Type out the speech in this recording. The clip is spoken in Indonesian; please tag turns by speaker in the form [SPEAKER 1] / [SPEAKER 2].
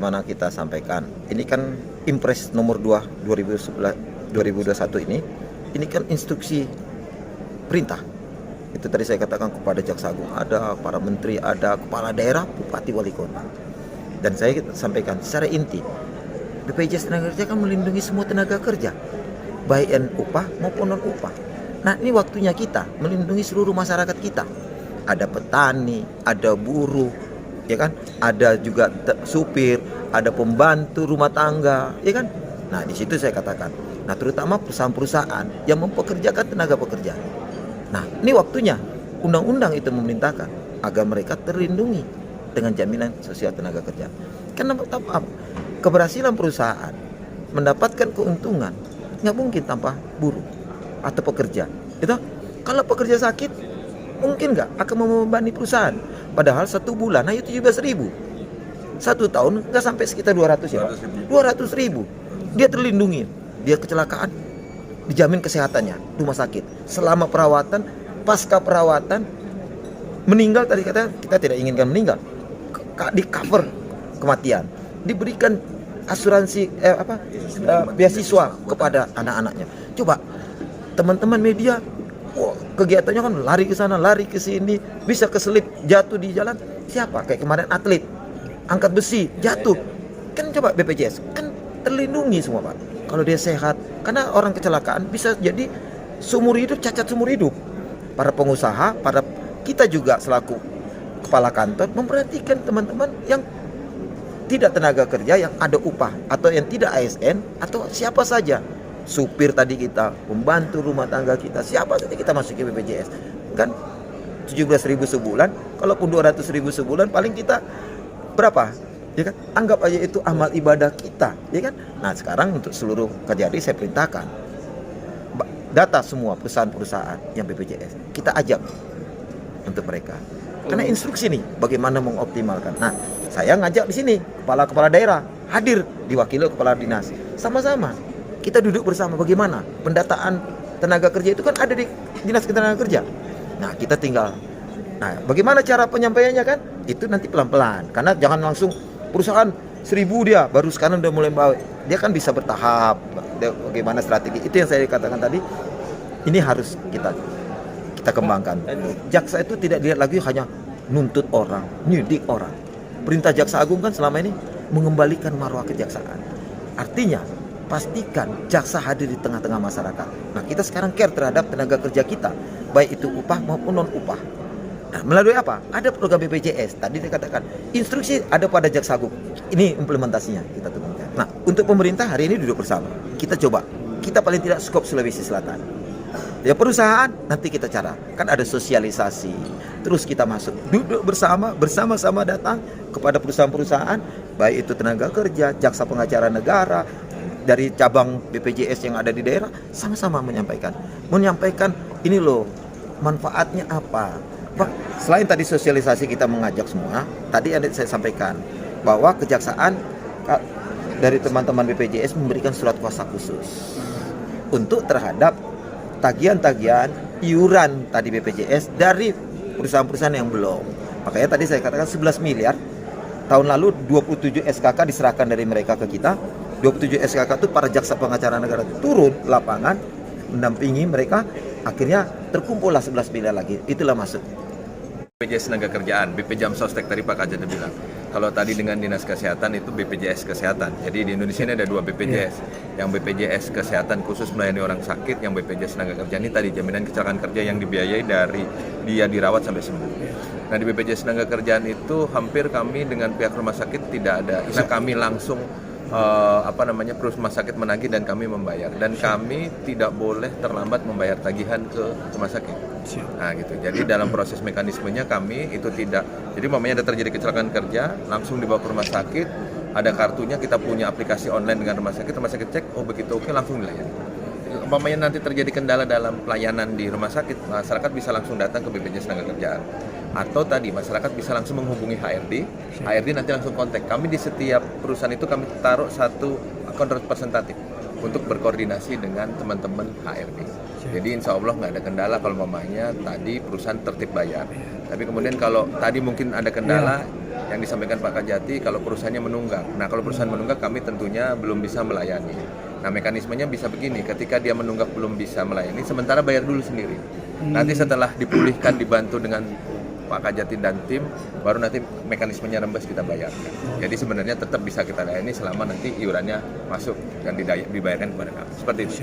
[SPEAKER 1] Bagaimana kita sampaikan, ini kan Impres nomor 2 2021 ini kan instruksi perintah. Itu tadi saya katakan kepada Jaksa Agung ada, para menteri ada, kepala daerah, bupati, wali kota. Dan saya sampaikan secara inti, BPJS Tenaga Kerja kan melindungi semua tenaga kerja, baik yang upah maupun non upah. Nah, ini waktunya kita melindungi seluruh masyarakat kita. Ada petani, ada buruh, ya kan? Ada juga supir, ada pembantu rumah tangga, ya kan? Nah, di situ saya katakan, nah terutama perusahaan-perusahaan yang mempekerjakan tenaga pekerja. Nah, ini waktunya undang-undang itu memerintahkan agar mereka terlindungi dengan jaminan sosial tenaga kerja. Karena keberhasilan perusahaan mendapatkan keuntungan nggak mungkin tanpa buruh atau pekerja. Itu kalau pekerja sakit mungkin nggak akan membebani perusahaan. Padahal 1 bulan hanya 17.000, 1 tahun nggak sampai sekitar 200 ya, 200.000. Dia terlindungi, dia kecelakaan dijamin kesehatannya rumah sakit selama perawatan, pasca perawatan, meninggal tadi kata kita tidak inginkan meninggal, di cover kematian, diberikan asuransi beasiswa kepada anak-anaknya. Coba teman-teman media, kegiatannya kan lari ke sana, lari ke sini, bisa keselip jatuh di jalan. Siapa? Kayak kemarin atlet angkat besi jatuh. Kan coba BPJS kan terlindungi semua, Pak. Kalau dia sehat, karena orang kecelakaan bisa jadi seumur hidup, cacat seumur hidup. Para pengusaha, kita juga selaku kepala kantor memperhatikan teman-teman yang tidak tenaga kerja, yang ada upah atau yang tidak ASN atau siapa saja. Supir tadi kita, pembantu rumah tangga kita, siapa saja kita masuki BPJS. Kan 17.000 sebulan, kalaupun 200.000 sebulan paling kita berapa? Ya kan? Anggap aja itu amal ibadah kita, ya kan? Nah, sekarang untuk seluruh KJRI saya perintahkan data semua perusahaan-perusahaan yang BPJS kita ajak untuk mereka. Karena instruksi nih bagaimana mengoptimalkan. Nah, saya ngajak di sini kepala daerah hadir, diwakili kepala dinas. Sama-sama kita duduk bersama bagaimana pendataan tenaga kerja itu kan ada di Dinas Ketenaga Kerja. Nah, kita tinggal. Nah, bagaimana cara penyampaiannya kan? Itu nanti pelan-pelan. Karena jangan langsung perusahaan 1.000 dia baru sekarang udah mulai bawa. Dia kan bisa bertahap. Bagaimana strategi? Itu yang saya katakan tadi. Ini harus kita kembangkan. Jaksa itu tidak dilihat lagi hanya nuntut orang, nyidik orang. Perintah Jaksa Agung kan selama ini mengembalikan marwah kejaksaan. Artinya pastikan jaksa hadir di tengah-tengah masyarakat. Nah, kita sekarang care terhadap tenaga kerja kita, baik itu upah maupun non upah. Nah, melalui apa? Ada program BPJS. Tadi dikatakan instruksi ada pada Jaksa Agung. Ini implementasinya kita temukan. Nah, untuk pemerintah hari ini duduk bersama. Kita coba. Kita paling tidak skop Sulawesi Selatan. Ya, perusahaan nanti kita cara. Kan ada sosialisasi. Terus kita masuk. Duduk bersama-sama datang kepada perusahaan-perusahaan, baik itu tenaga kerja, jaksa pengacara negara, dari cabang BPJS yang ada di daerah, sama-sama menyampaikan ini loh manfaatnya apa. Pak, selain tadi sosialisasi kita mengajak semua, tadi ada saya sampaikan bahwa kejaksaan dari teman-teman BPJS memberikan surat kuasa khusus untuk terhadap tagihan-tagihan iuran tadi BPJS dari perusahaan-perusahaan yang belum. Makanya tadi saya katakan 11 miliar. Tahun lalu 27 SKK diserahkan dari mereka ke kita. 27 SKK itu para jaksa pengacara negara turun lapangan mendampingi mereka, akhirnya terkumpullah 11 miliar lagi. Itulah masuk
[SPEAKER 2] BPJS Tenaga Kerjaan, BP Jam Sostek tadi Pak Kajana bilang. Kalau tadi dengan Dinas Kesehatan itu BPJS Kesehatan. Jadi di Indonesia ini ada 2 BPJS. Yang BPJS Kesehatan khusus melayani orang sakit, yang BPJS Tenaga Kerja ini tadi jaminan kecelakaan kerja yang dibiayai dari dia dirawat sampai sembuh. Nah, di BPJS Tenaga Kerjaan itu hampir kami dengan pihak rumah sakit tidak ada. Karena kami langsung rumah sakit menagih dan kami membayar, dan kami tidak boleh terlambat membayar tagihan ke rumah sakit. Nah gitu. Jadi dalam proses mekanismenya kami itu tidak. Jadi mamanya ada terjadi kecelakaan kerja, langsung dibawa ke rumah sakit, ada kartunya, kita punya aplikasi online dengan rumah sakit cek, oh begitu oke, langsung dilayani. Mamanya nanti terjadi kendala dalam pelayanan di rumah sakit, masyarakat bisa langsung datang ke BPJS Tenaga Kerjaan. Atau tadi masyarakat bisa langsung menghubungi HRD nanti langsung kontak. Kami di setiap perusahaan itu kami taruh satu akun representatif untuk berkoordinasi dengan teman-teman HRD. Jadi insya Allah nggak ada kendala kalau mamanya tadi perusahaan tertib bayar. Tapi kemudian kalau tadi mungkin ada kendala, yang disampaikan Pak Kajati kalau perusahaannya menunggak. Nah, kalau perusahaan menunggak kami tentunya belum bisa melayani. Nah, mekanismenya bisa begini, ketika dia menunggak belum bisa melayani, sementara bayar dulu sendiri. Nanti setelah dipulihkan, dibantu dengan Pak Kajati dan tim, baru nanti mekanismenya rembes kita bayarkan. Jadi sebenarnya tetap bisa kita layani selama nanti iurannya masuk dan dibayarkan kepada kami. Seperti itu.